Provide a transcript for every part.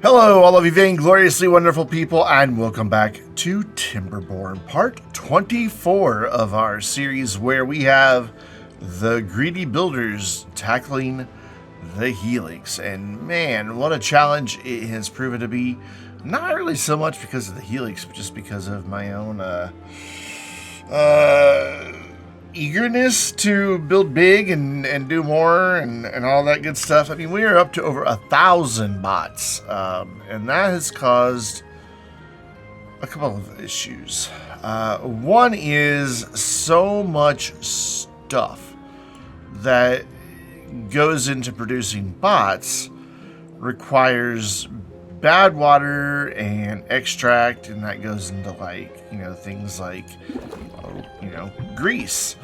Hello, all of you vaingloriously wonderful people, and welcome back to Timberborn, part 24 of our series where we have the greedy builders tackling the Helix. And man, what a challenge it has proven to be. Not really so much because of the Helix, but just because of my own eagerness to build big and do more and all that good stuff. I mean, we are up to over 1,000 bots, and that has caused a couple of issues. One is so much stuff that goes into producing bots requires Badwater and extract, and that goes into things like grease.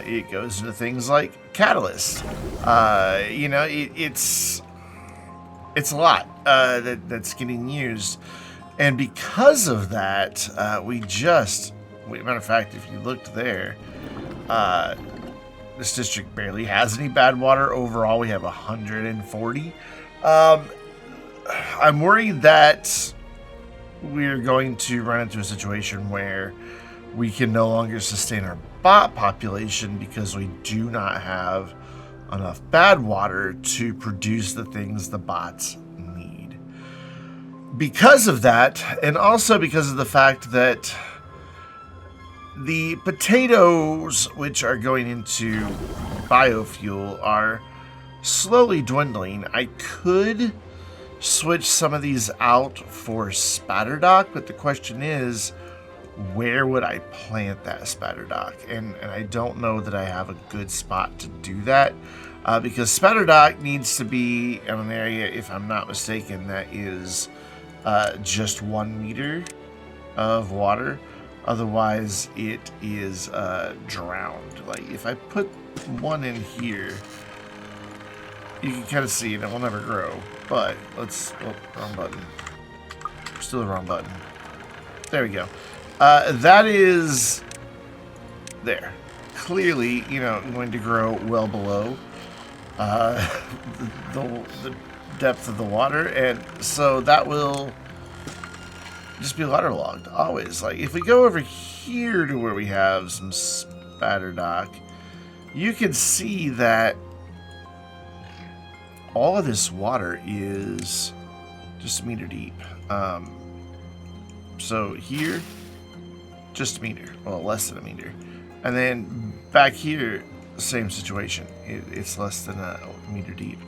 It goes into things like catalyst. It's a lot that's getting used, and because of that, matter of fact, if you looked there, this district barely has any bad water. Overall, we have 140. I'm worried that we're going to run into a situation where we can no longer sustain our bot population because we do not have enough bad water to produce the things the bots need. Because of that, and also because of the fact that the potatoes, which are going into biofuel, are slowly dwindling, I could switch some of these out for spatterdock, but the question is, where would I plant that spatterdock? And I don't know that I have a good spot to do that, because spatterdock needs to be in an area, if I'm not mistaken, that is just 1 meter of water. Otherwise, it is drowned. Like, if I put one in here, you can kind of see it will never grow. But wrong button. Still the wrong button. There we go. That is there. Clearly, going to grow well below the depth of the water, and so that will just be waterlogged always. Like, if we go over here to where we have some spatterdock, you can see that all of this water is just a meter deep. So here, just a meter, well, less than a meter. And then back here, same situation. It's less than a meter deep.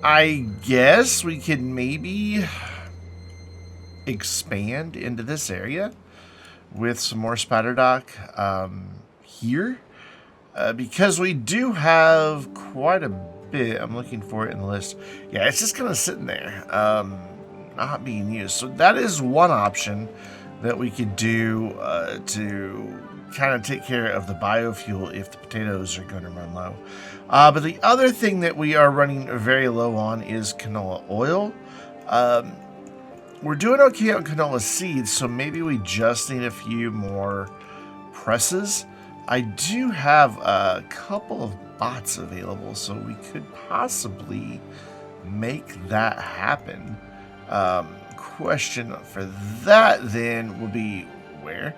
I guess we could maybe expand into this area with some more spatterdock here, because we do have quite a bit. I'm looking for it in the list. Yeah, it's just kind of sitting there, not being used. So that is one option that we could do to kind of take care of the biofuel if the potatoes are going to run low. But the other thing that we are running very low on is canola oil. We're doing okay on canola seeds, so maybe we just need a few more presses. I do have a couple of bots available, so we could possibly make that happen. Question for that then will be where?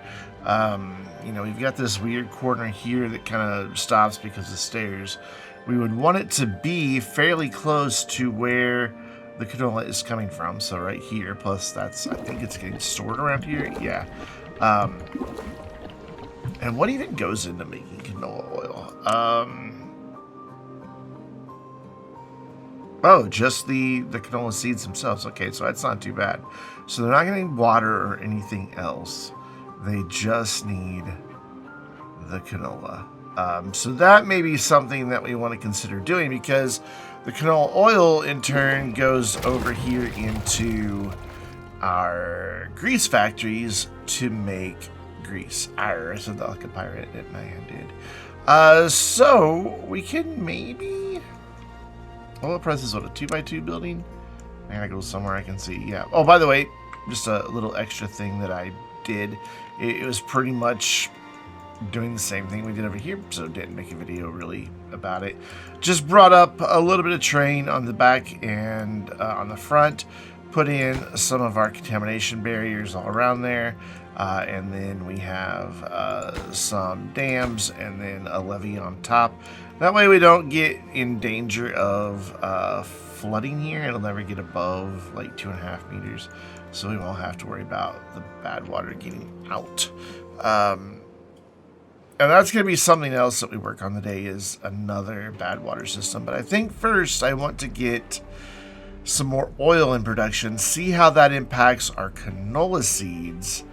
We've got this weird corner here that kind of stops because of stairs. We would want it to be fairly close to where the canola is coming from, so right here, plus I think it's getting stored around here. Yeah. And what even goes into making canola oil? Oh, just the canola seeds themselves. Okay, so that's not too bad. So they're not getting water or anything else. They just need the canola. So that may be something that we want to consider doing, because the canola oil in turn goes over here into our grease factories to make grease. I said that like a pirate, didn't I? I did. So we can maybe... Well, it presses what, a 2x2 building? I gotta go somewhere I can see. Yeah. Oh, by the way, just a little extra thing that I did. It was pretty much doing the same thing we did over here, so didn't make a video really about it. Just brought up a little bit of terrain on the back and on the front, put in some of our contamination barriers all around there, and then we have some dams and then a levee on top. That way we don't get in danger of flooding here. It'll never get above like 2.5 meters, so we won't have to worry about the bad water getting out. And that's going to be something else that we work on today, is another bad water system. But I think first I want to get some more oil in production, see how that impacts our canola seeds,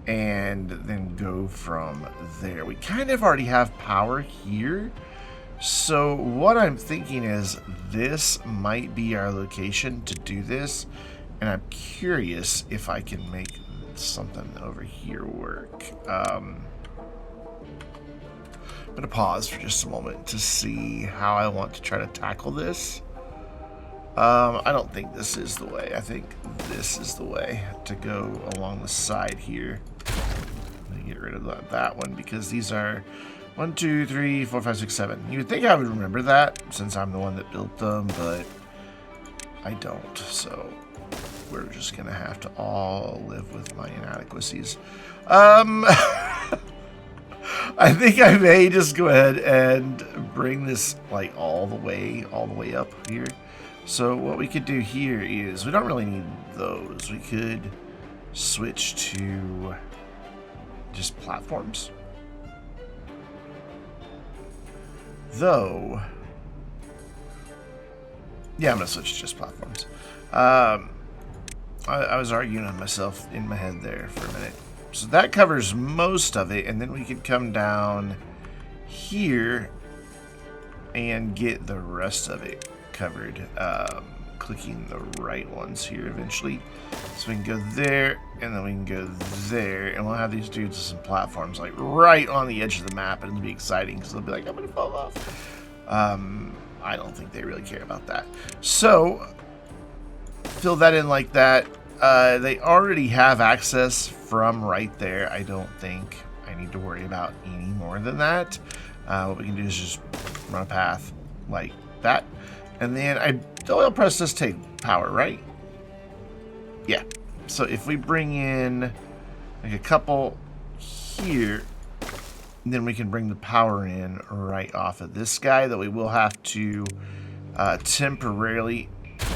and then go from there. We kind of already have power here. So what I'm thinking is this might be our location to do this. And I'm curious if I can make something over here work. I'm going to pause for just a moment to see how I want to try to tackle this. I don't think this is the way. I think this is the way to go along the side here. I'm going to get rid of that one because these are 1, 2, 3, 4, 5, 6, 7. You would think I would remember that since I'm the one that built them, but I don't. So we're just going to have to all live with my inadequacies. I think I may just go ahead and bring this like all the way up here. So what we could do here is, we don't really need those. We could switch to just platforms. Though, yeah, I'm going to switch to just platforms. I was arguing on myself in my head there for a minute. So that covers most of it, and then we could come down here and get the rest of it covered, clicking the right ones here eventually. So we can go there, and then we can go there, and we'll have these dudes with some platforms like right on the edge of the map, and it'll be exciting because they'll be like, I'm gonna fall off. I don't think they really care about that. So fill that in like that. They already have access from right there. I don't think I need to worry about any more than that. What we can do is just run a path like that. And then the oil press does take power, right? Yeah. So if we bring in like a couple here, then we can bring the power in right off of this guy, that we will have to temporarily...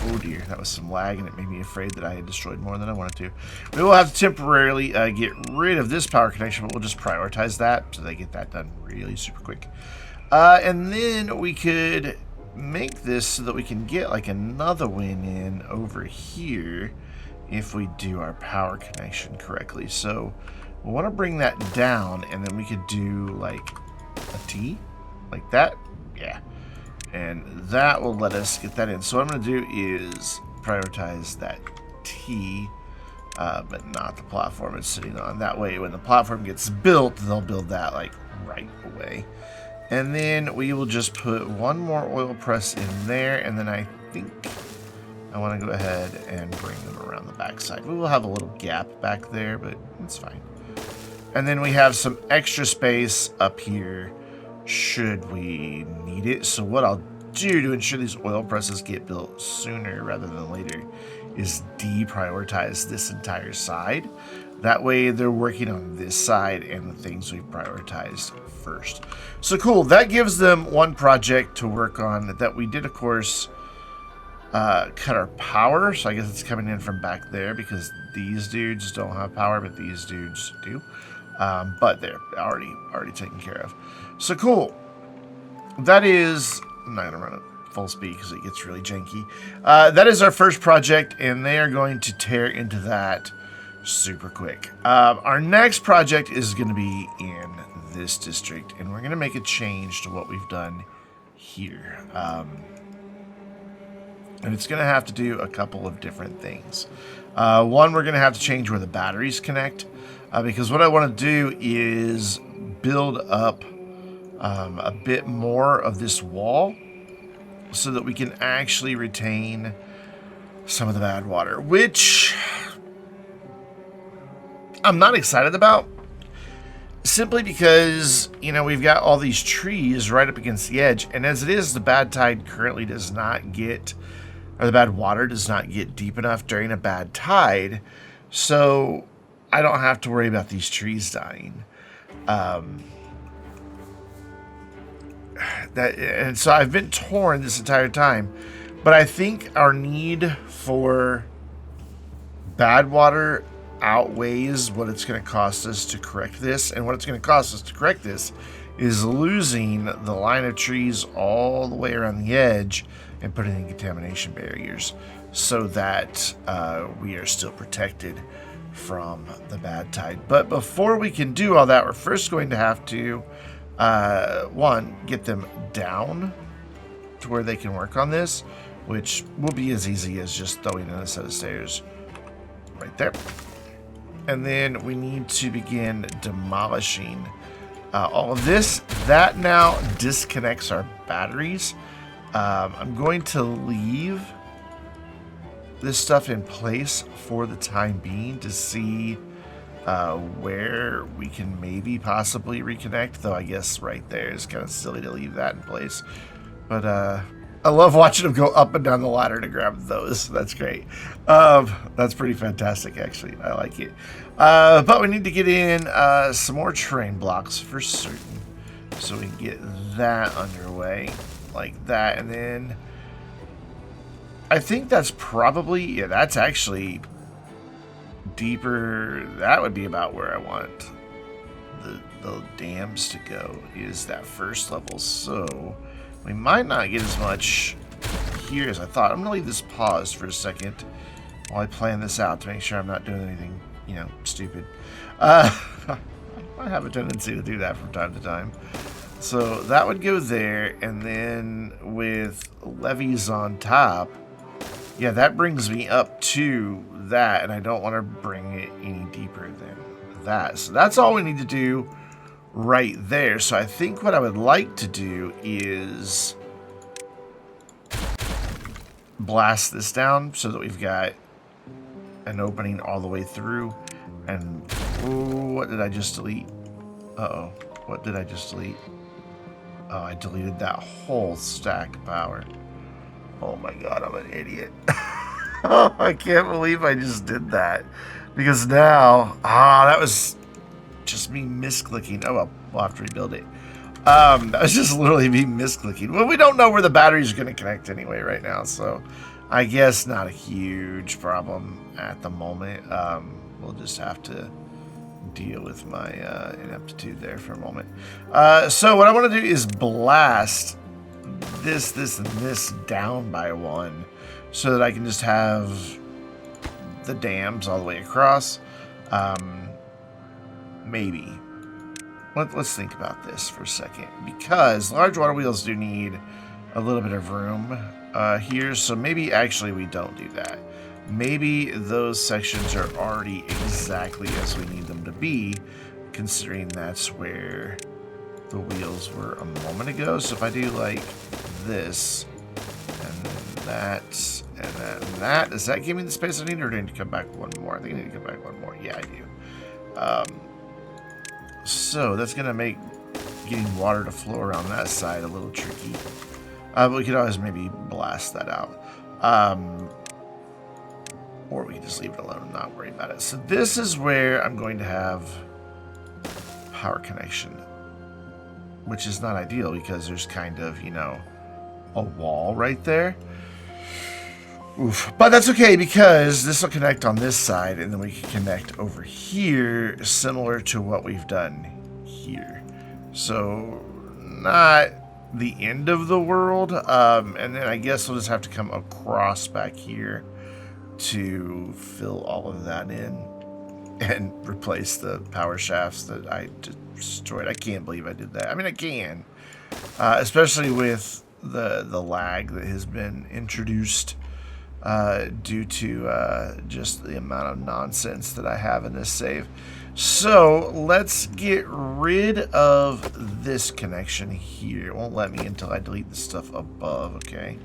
Oh dear, that was some lag, and it made me afraid that I had destroyed more than I wanted to. We will have to temporarily get rid of this power connection, but we'll just prioritize that so they get that done really super quick. And then we could make this so that we can get like another win in over here if we do our power connection correctly. So we want to bring that down, and then we could do like a T like that. Yeah. And that will let us get that in. So what I'm going to do is prioritize that T, but not the platform it's sitting on. That way, when the platform gets built, they'll build that like right away. And then we will just put one more oil press in there. And then I think I want to go ahead and bring them around the backside. We will have a little gap back there, but it's fine. And then we have some extra space up here should we need it. So what I'll do to ensure these oil presses get built sooner rather than later is deprioritize this entire side. That way they're working on this side and the things we've prioritized first. So cool, that gives them one project to work on that we did, of course, cut our power. So I guess it's coming in from back there because these dudes don't have power, but these dudes do. But they're already taken care of. So cool. That is... I'm not going to run at full speed because it gets really janky. That is our first project, and they are going to tear into that super quick. Our next project is going to be in this district, and we're going to make a change to what we've done here. And it's going to have to do a couple of different things. One, we're going to have to change where the batteries connect, because what I want to do is build up a bit more of this wall so that we can actually retain some of the bad water, which I'm not excited about simply because, you know, we've got all these trees right up against the edge, and as it is, the bad tide currently does not get, or the bad water does not get deep enough during a bad tide, so I don't have to worry about these trees dying. And so I've been torn this entire time, but I think our need for bad water outweighs what it's going to cost us to correct this, and what it's going to cost us to correct this is losing the line of trees all the way around the edge and putting in contamination barriers so that we are still protected from the bad tide. But before we can do all that, we're first going to have to one, get them down to where they can work on this, which will be as easy as just throwing in a set of stairs right there. And then we need to begin demolishing all of this. That now disconnects our batteries. I'm going to leave this stuff in place for the time being to see where we can maybe possibly reconnect, though I guess right there is kind of silly to leave that in place. But I love watching them go up and down the ladder to grab those. That's great. That's pretty fantastic, actually. I like it. But we need to get in some more terrain blocks for certain, so we can get that underway like that. And then I think that's probably, yeah, that's actually deeper. That would be about where I want the dams to go, is that first level. So we might not get as much here as I thought. I'm gonna leave this paused for a second while I plan this out to make sure I'm not doing anything, you know, stupid. I have a tendency to do that from time to time. So that would go there, and then with levees on top, yeah, that brings me up to that, and I don't want to bring it any deeper than that. So that's all we need to do right there. So I think what I would like to do is blast this down so that we've got an opening all the way through. And ooh, what did I just delete? Uh-oh, what did I just delete? Oh, I deleted that whole stack of power. Oh my god, I'm an idiot. Oh, I can't believe I just did that. Because now, that was just me misclicking. Oh well, we'll have to rebuild it. That was just literally me misclicking. Well, we don't know where the batteries are going to connect anyway right now, so I guess not a huge problem at the moment. We'll just have to deal with my ineptitude there for a moment. So what I want to do is blast this, and this down by one, so that I can just have the dams all the way across. Maybe. Let's think about this for a second, because large water wheels do need a little bit of room here, so maybe actually we don't do that. Maybe those sections are already exactly as we need them to be, considering that's where the wheels were a moment ago. So if I do like this, and that, and that, and that, does that give me the space I need, or do I need to come back one more? I think I need to come back one more. Yeah, I do. So that's going to make getting water to flow around that side a little tricky. But we could always maybe blast that out. Or we can just leave it alone and not worry about it. So this is where I'm going to have power connection, which is not ideal because there's kind of, you know, a wall right there. Oof. But that's okay, because this will connect on this side, and then we can connect over here, similar to what we've done here. So not the end of the world. And then I guess we'll just have to come across back here to fill all of that in and replace the power shafts that I destroyed. I can't believe I did that. I mean, I can, especially with the lag that has been introduced due to just the amount of nonsense that I have in this save. So let's get rid of this connection here. It won't let me until I delete the stuff above, okay?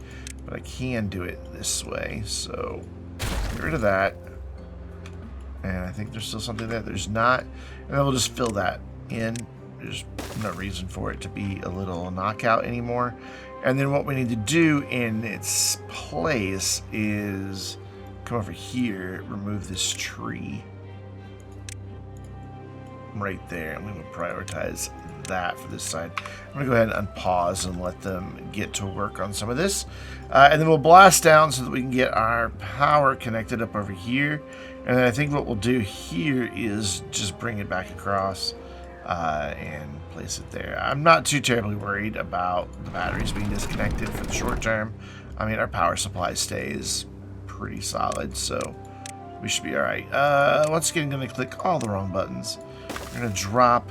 But I can do it this way, so get rid of that. And I think there's still something there. There's not. And then we'll just fill that in. There's no reason for it to be a little knockout anymore. And then what we need to do in its place is come over here, remove this tree right there, and we will prioritize that for this side. I'm going to go ahead and unpause and let them get to work on some of this. And then we'll blast down so that we can get our power connected up over here. And then I think what we'll do here is just bring it back across and place it there. I'm not too terribly worried about the batteries being disconnected for the short term. I mean, our power supply stays pretty solid, so we should be all right. Once again, I'm going to click all the wrong buttons. We're going to drop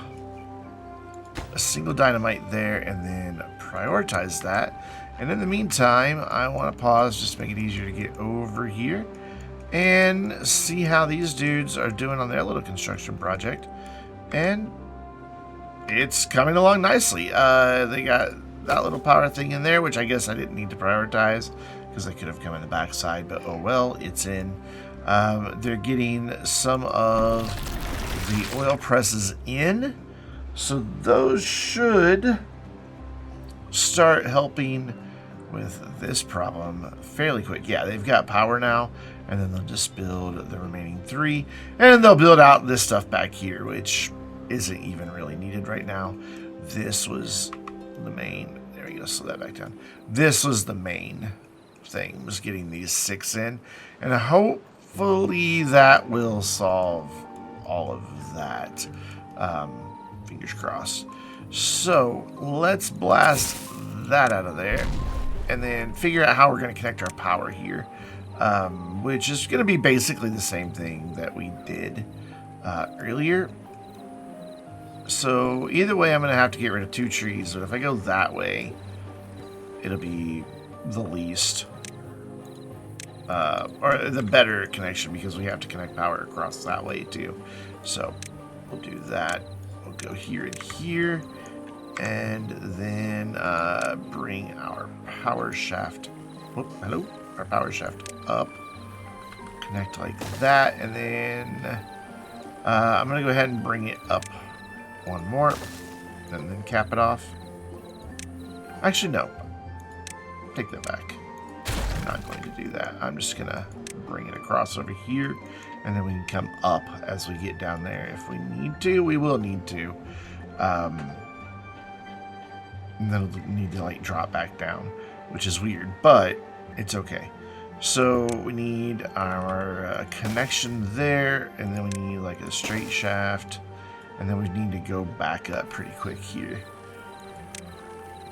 a single dynamite there and then prioritize that. And in the meantime, I want to pause just to make it easier to get over here and see how these dudes are doing on their little construction project. And it's coming along nicely. They got that little power thing in there, which I guess I didn't need to prioritize because they could have come in the backside, but oh well, it's in. They're getting some of the oil presses in, so those should start helping with this problem fairly quick. Yeah, they've got power now, and then they'll just build the remaining 3, and then they'll build out this stuff back here, which isn't even really needed right now. This was the main, there we go, slow that back down. This was the main thing, was getting these 6 in, and hopefully that will solve all of that. Fingers crossed. So let's blast that out of there and then figure out how we're going to connect our power here, which is going to be basically the same thing that we did earlier. So either way, I'm going to have to get rid of 2 trees, but if I go that way, it'll be the least or the better connection, because we have to connect power across that way too. So we'll do that. We'll go here and here, and then bring our power shaft. Oh, hello, our power shaft up. Connect like that, and then I'm gonna go ahead and bring it up one more, and then cap it off. Actually, no. Take that back. I'm not going to do that. I'm just gonna bring it across over here, and then we can come up as we get down there. If we need to, we will need to. And then we'll need to like drop back down, which is weird, but it's okay. So we need our connection there, and then we need like a straight shaft, and then we need to go back up pretty quick here.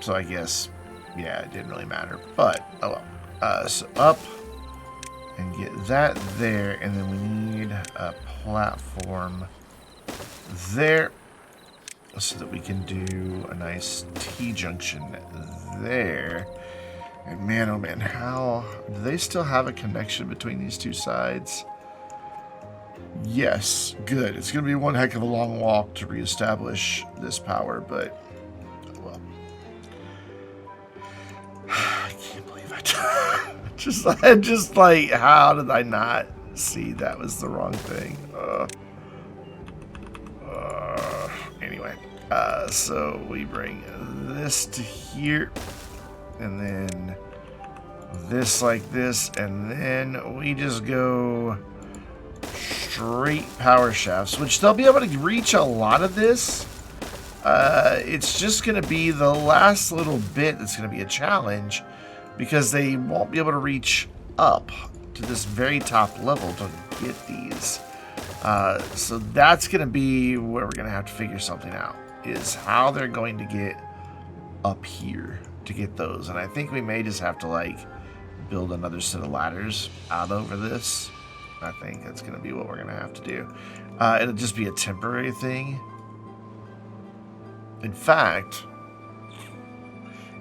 So I guess, yeah, it didn't really matter, but oh well. So up and get that there, and then we need a platform there so that we can do a nice T-junction there. And man, oh man, how do they still have a connection between these 2 sides? Yes, good. It's going to be one heck of a long walk to reestablish this power, but well, I can't believe it. just like, how did I not see that was the wrong thing? Anyway, so we bring this to here, and then this like this, and then we just go straight power shafts, which they'll be able to reach a lot of this. It's just going to be the last little bit that's going to be a challenge, because they won't be able to reach up to this very top level to get these. So that's going to be where we're going to have to figure something out, is how they're going to get up here to get those. And I think we may just have to like build another set of ladders out over this. I think that's going to be what we're going to have to do. It'll just be a temporary thing. In fact,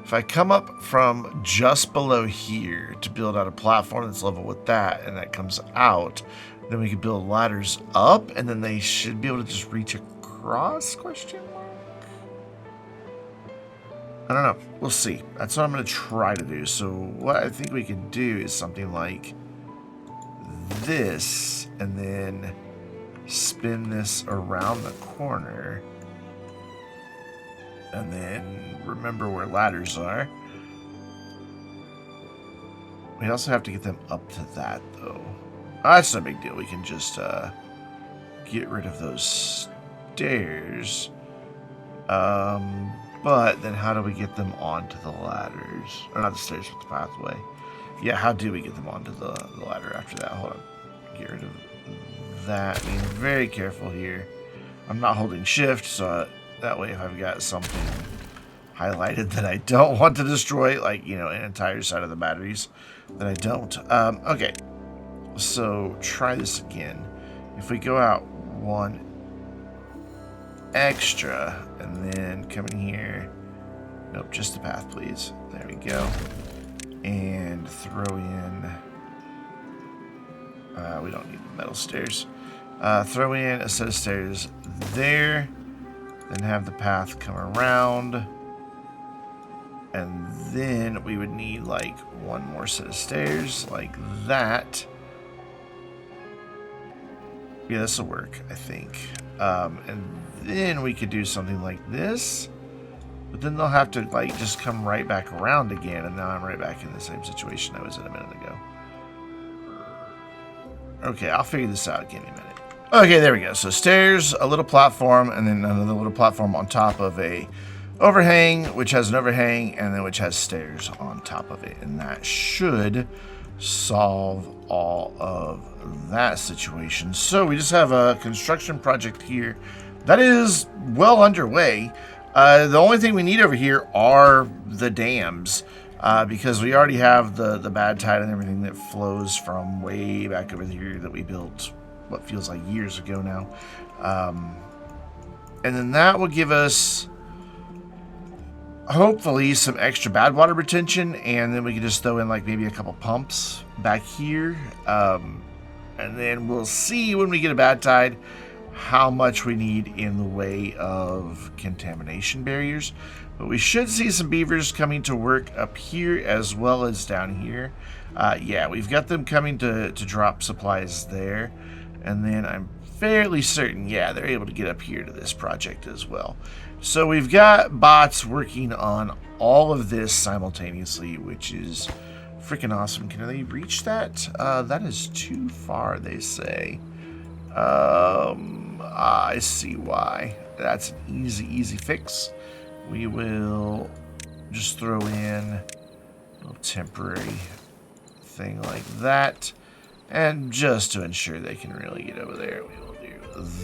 if I come up from just below here to build out a platform that's level with that, and that comes out, then we could build ladders up, and then they should be able to just reach across, question mark? I don't know. We'll see. That's what I'm going to try to do. So what I think we can do is something like this, and then spin this around the corner, And then remember where ladders are. We also have to get them up to that, though. That's no big deal. We can just get rid of those stairs. But then how do we get them onto the ladders? Or not the stairs, but the pathway. Yeah, how do we get them onto the ladder after that? Hold on. Get rid of that. Being very careful here. I'm not holding shift, so that way if I've got something highlighted that I don't want to destroy, like, you know, an entire side of the batteries, that I don't. Okay. So try this again. If we go out one extra and then come in here, nope, just the path, please. There we go. And throw in, we don't need the metal stairs. Throw in a set of stairs there, then have the path come around, and then we would need like one more set of stairs like that. Yeah, this will work, I think. And then we could do something like this, but then they'll have to like just come right back around again, and now I'm right back in the same situation I was in a minute ago. Okay, I'll figure this out. Give me a minute. Okay, there we go. So stairs, a little platform, and then another little platform on top of a overhang, which has an overhang, and then which has stairs on top of it. And that should solve all of that situation. So we just have a construction project here that is well underway. The only thing we need over here are the dams, because we already have the bad tide and everything that flows from way back over here that we built what feels like years ago now. And then that will give us hopefully some extra bad water retention, and then we can just throw in like maybe a couple pumps back here. And then we'll see when we get a bad tide how much we need in the way of contamination barriers. But we should see some beavers coming to work up here as well as down here. Yeah, we've got them coming to drop supplies there. And then I'm fairly certain, yeah, they're able to get up here to this project as well. So we've got bots working on all of this simultaneously, which is freaking awesome. Can they reach that? That is too far, they say. I see why. That's an easy fix. We will just throw in a little temporary thing like that. And just to ensure they can really get over there, we will do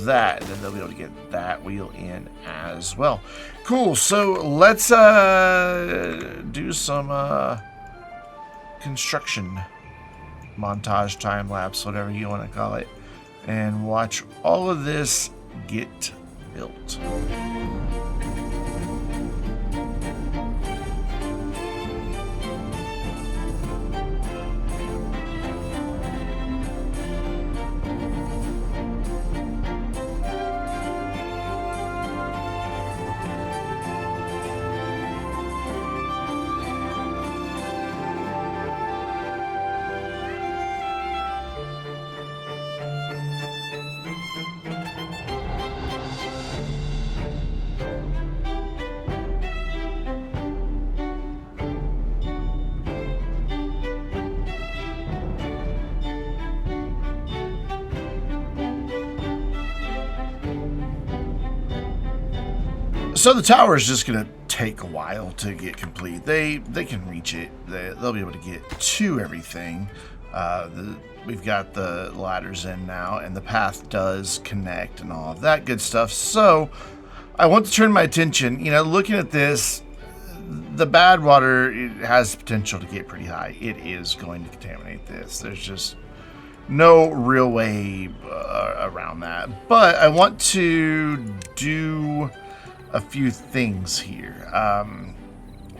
that. And then they'll be able to get that wheel in as well. Cool. So let's do some construction montage, time lapse, whatever you want to call it, and watch all of this get built. So the tower is just going to take a while to get complete. They can reach it. They'll be able to get to everything. We've got the ladders in now, and the path does connect and all of that good stuff. So I want to turn my attention, looking at this, the bad water, it has potential to get pretty high. It is going to contaminate this. There's just no real way around that. But I want to do a few things here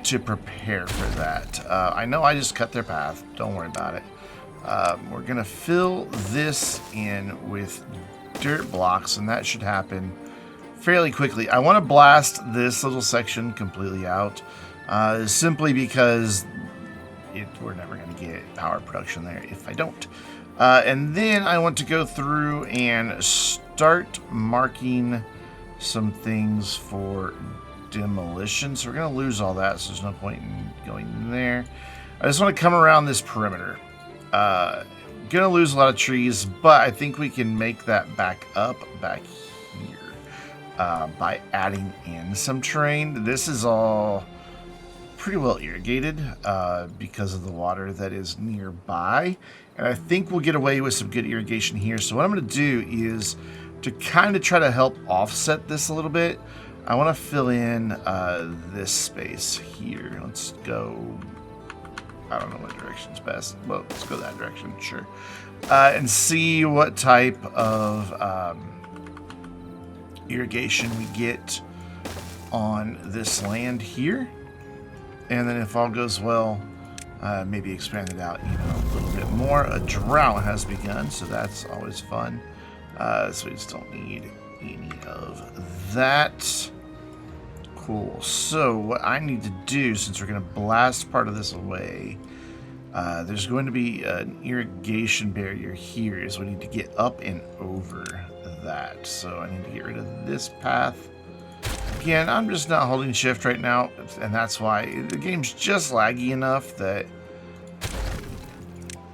to prepare for that. I know I just cut their path. Don't worry about it. We're going to fill this in with dirt blocks, and that should happen fairly quickly. I want to blast this little section completely out, simply because we're never going to get power production there if I don't. And then I want to go through and start marking some things for demolition, so we're going to lose all that, so there's no point in going there. I just want to come around this perimeter. Gonna lose a lot of trees, but I think we can make that back up back here by adding in some terrain. This is all pretty well irrigated because of the water that is nearby, and I think we'll get away with some good irrigation here. So what I'm going to do is to kind of try to help offset this a little bit. I want to fill in this space here. Let's go, I don't know what direction's best. Well, let's go that direction, sure. And see what type of irrigation we get on this land here. And then if all goes well, maybe expand it out even a little bit more. A drought has begun, so that's always fun. So we just don't need any of that. Cool. So what I need to do, since we're going to blast part of this away, there's going to be an irrigation barrier here, so we need to get up and over that. So I need to get rid of this path. Again, I'm just not holding shift right now, and that's why the game's just laggy enough that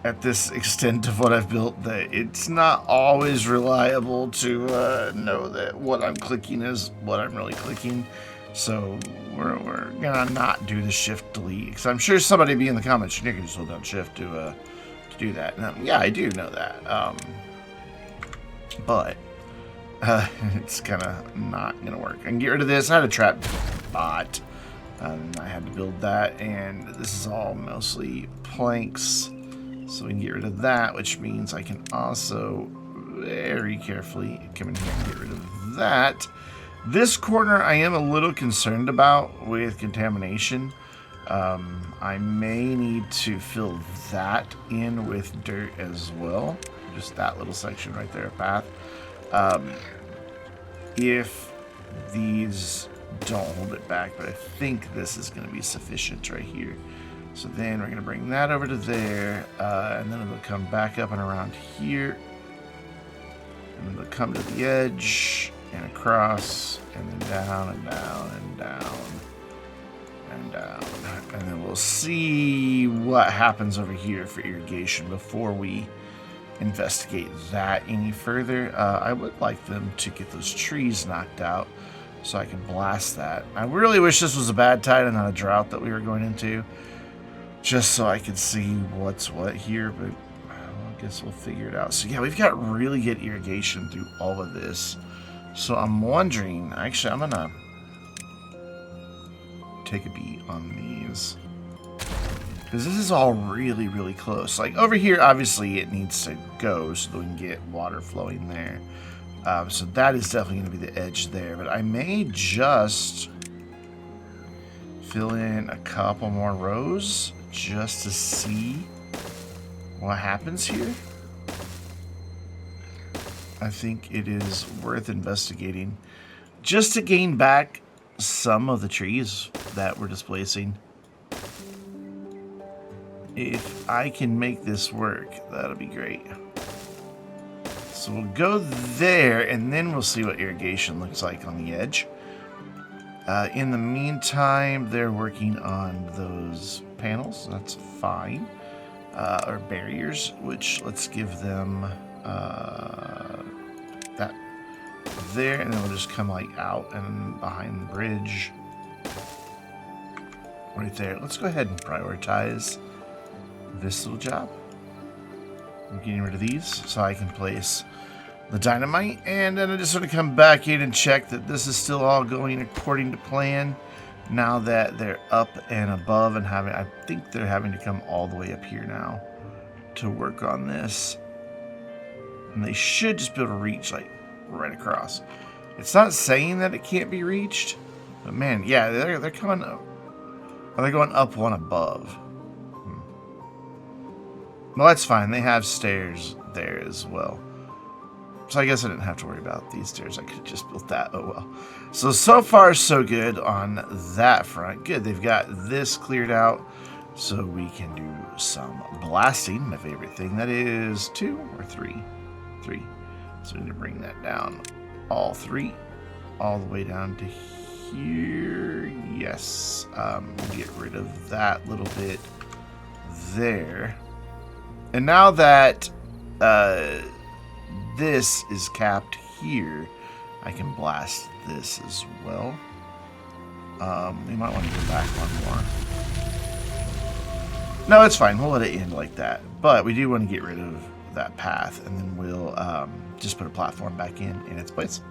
at this extent of what I've built, that it's not always reliable to know that what I'm clicking is what I'm really clicking. So we're gonna not do the shift delete, because I'm sure somebody be in the comments, you can just hold down shift to do that. Now, yeah, I do know that, but it's kind of not gonna work. I can get rid of this. I had a trap bot, and I had to build that, and this is all mostly planks, so we can get rid of that, which means I can also very carefully come in here and get rid of that. This corner I am a little concerned about with contamination. I may need to fill that in with dirt as well. Just that little section right there, path. If these don't hold it back, but I think this is going to be sufficient right here. So then we're going to bring that over to there, and then it'll come back up and around here. And it'll come to the edge and across, and then down and down and down and down. And then we'll see what happens over here for irrigation before we investigate that any further. I would like them to get those trees knocked out so I can blast that. I really wish this was a bad tide and not a drought that we were going into, just so I could see what's what here, but I guess we'll figure it out. So yeah, we've got really good irrigation through all of this. So I'm wondering, actually, I'm gonna take a beat on these, because this is all really, really close. Like over here, obviously it needs to go so that we can get water flowing there. So that is definitely going to be the edge there. But I may just fill in a couple more rows just to see what happens here. I think it is worth investigating just to gain back some of the trees that we're displacing. If I can make this work, that'll be great. So we'll go there, and then we'll see what irrigation looks like on the edge. In the meantime, they're working on those panels. That's fine. Or barriers, which let's give them that there, and then we'll just come like out and behind the bridge right there. Let's go ahead and prioritize this little job. I'm getting rid of these so I can place the dynamite, and then I just want to come back in and check that this is still all going according to plan. Now that they're up and above and having, I think they're having to come all the way up here now to work on this. And they should just be able to reach like right across. It's not saying that it can't be reached, but man, yeah, they're coming up. Are they going up one above? Well, that's fine. They have stairs there as well. So I guess I didn't have to worry about these stairs. I could have just built that. Oh well. So far so good on that front. Good, they've got this cleared out so we can do some blasting. My favorite thing. That is 2 or 3? 3. So we need to bring that down. All 3. All the way down to here. Yes. Get rid of that little bit there. And now that this is capped here, I can blast this as well. We might want to go back one more. No, it's fine. We'll let it end like that. But we do want to get rid of that path, and then we'll just put a platform back in its place.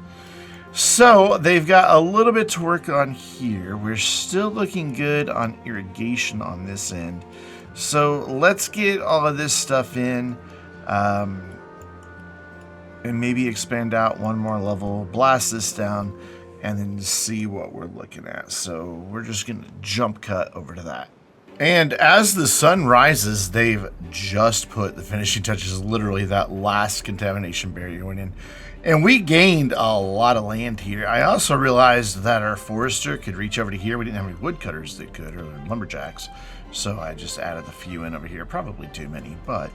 So they've got a little bit to work on here. We're still looking good on irrigation on this end. So let's get all of this stuff in and maybe expand out one more level, blast this down, and then see what we're looking at. So we're just going to jump cut over to that. And as the sun rises, they've just put the finishing touches, literally that last contamination barrier went in. And we gained a lot of land here. I also realized that our forester could reach over to here. We didn't have any woodcutters that could, or lumberjacks. So I just added a few in over here. Probably too many, but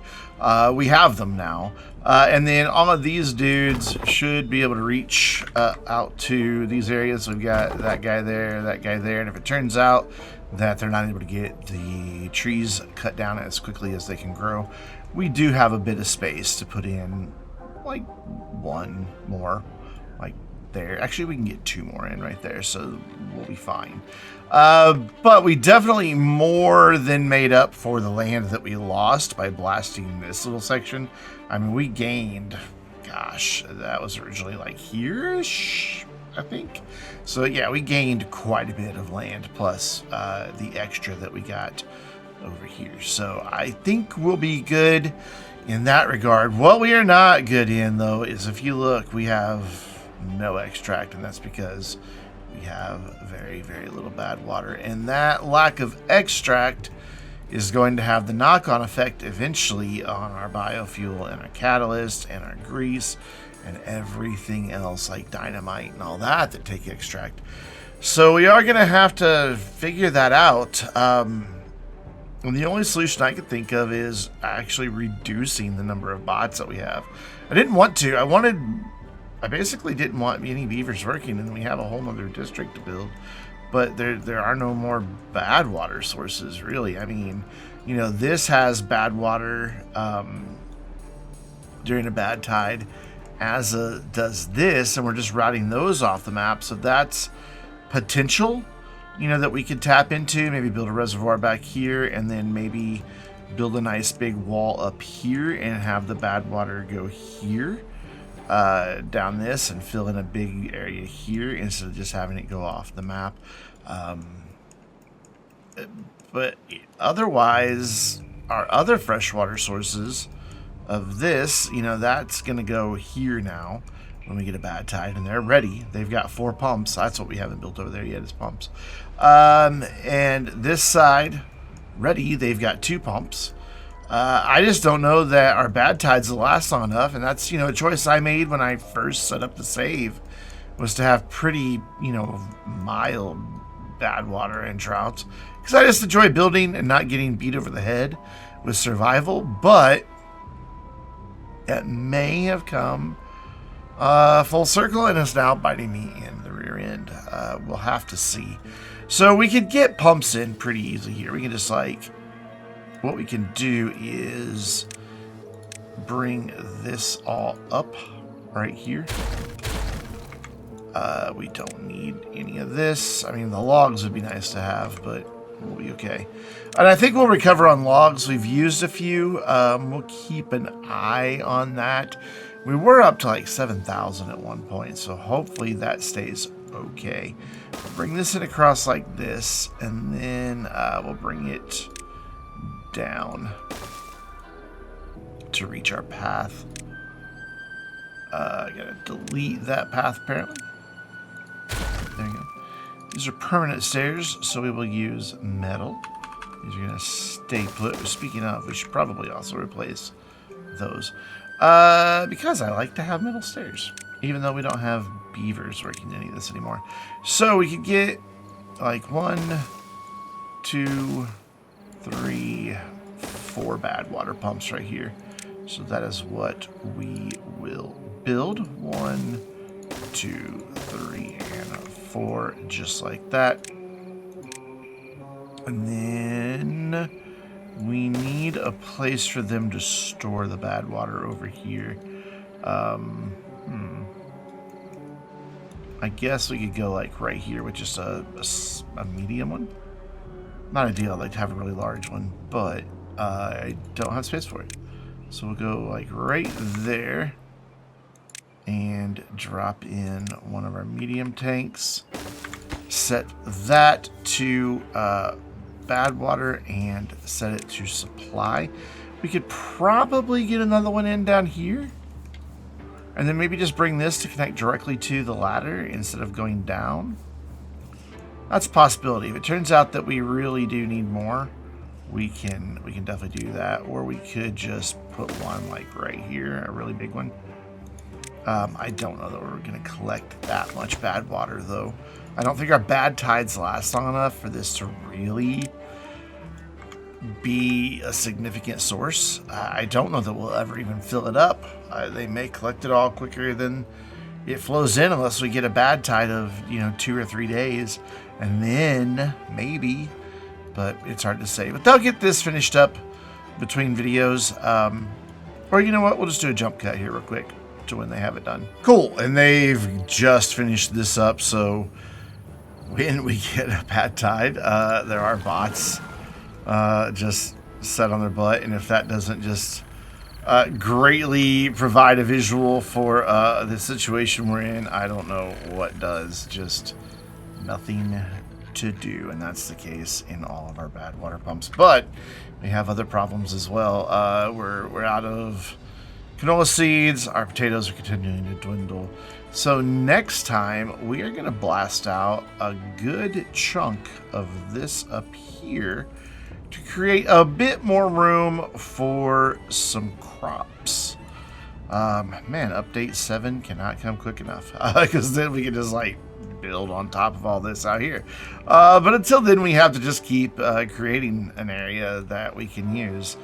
we have them now. And then all of these dudes should be able to reach out to these areas. We've got that guy there, that guy there. And if it turns out that they're not able to get the trees cut down as quickly as they can grow, we do have a bit of space to put in like one more, like there. Actually, we can get two more in right there, so we'll be fine. But we definitely more than made up for the land that we lost by blasting this little section. I mean, we gained, gosh, that was originally like here-ish, I think. So yeah, we gained quite a bit of land, plus the extra that we got over here. So I think we'll be good in that regard. What we are not good in, though, is if you look, we have no extract, and that's because we have very, very little bad water. And that lack of extract is going to have the knock-on effect eventually on our biofuel and our catalyst and our grease and everything else like dynamite and all that that take extract. So we are going to have to figure that out. And the only solution I could think of is actually reducing the number of bots that we have. I didn't want to. I basically didn't want any beavers working, and we have a whole other district to build. But there are no more bad water sources, really. I mean, you know, this has bad water during a bad tide, as does this, and we're just routing those off the map. So that's potential, you know, that we could tap into. Maybe build a reservoir back here, and then maybe build a nice big wall up here and have the bad water go here down this and fill in a big area here instead of just having it go off the map. But otherwise, our other freshwater sources of this, you know, that's going to go here now when we get a bad tide, and they're ready. They've got 4 pumps. That's what we haven't built over there yet, is pumps. And this side, ready, they've got 2 pumps. I just don't know that our bad tides will last long enough, and that's, you know, a choice I made when I first set up the save, was to have pretty, you know, mild bad water and droughts, because I just enjoy building and not getting beat over the head with survival. But it may have come full circle and is now biting me in the rear end. We'll have to see. So we could get pumps in pretty easily here. We can just like, what we can do is bring this all up right here. We don't need any of this. I mean, the logs would be nice to have, but we'll be okay. And I think we'll recover on logs. We've used a few. We'll keep an eye on that. We were up to like 7,000 at one point, so hopefully that stays okay. We'll bring this in across like this, and then we'll bring it down to reach our path. I gotta delete that path apparently. There you go. These are permanent stairs, so we will use metal. These are gonna stay put. Speaking of, we should probably also replace those. Because I like to have metal stairs, even though we don't have beavers working any of this anymore. So we could get like 1, 2, 3, 4 bad water pumps right here. So that is what we will build. 1, 2, 3, and 4 just like that. And then we need a place for them to store the Badwater over here. I guess we could go like right here with just a medium one. Not ideal, I'd like to have a really large one, but I don't have space for it. So we'll go like right there and drop in one of our medium tanks. Set that to Badwater and set it to supply. We could probably get another one in down here. And then maybe just bring this to connect directly to the ladder instead of going down. That's a possibility. If it turns out that we really do need more, we can definitely do that. Or we could just put one like right here, a really big one. I don't know that we're going to collect that much Badwater though. I don't think our bad tides last long enough for this to really be a significant source. I don't know that we'll ever even fill it up. They may collect it all quicker than it flows in unless we get a bad tide of 2 or 3 days, and then maybe, but it's hard to say. But they'll get this finished up between videos, or you know what, we'll just do a jump cut here real quick to when they have it done. Cool, and they've just finished this up, so when we get a bad tide, there are bots just set on their butt, and if that doesn't just greatly provide a visual for the situation we're in, I don't know what does. Just nothing to do, and that's the case in all of our Badwater pumps. But we have other problems as well. We're out of canola seeds. Our potatoes are continuing to dwindle. So next time we are going to blast out a good chunk of this up here to create a bit more room for some crops. Man, update 7 cannot come quick enough, because then we can just like build on top of all this out here. But until then, we have to just keep creating an area that we can use.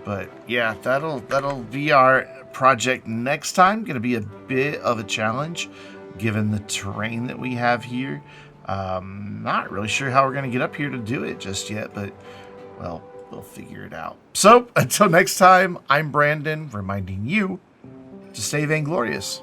But yeah, that'll be our project next time. Going to be a bit of a challenge given the terrain that we have here. Not really sure how we're going to get up here to do it just yet, but well, we'll figure it out. So until next time, I'm Brandon, reminding you to stay vainglorious.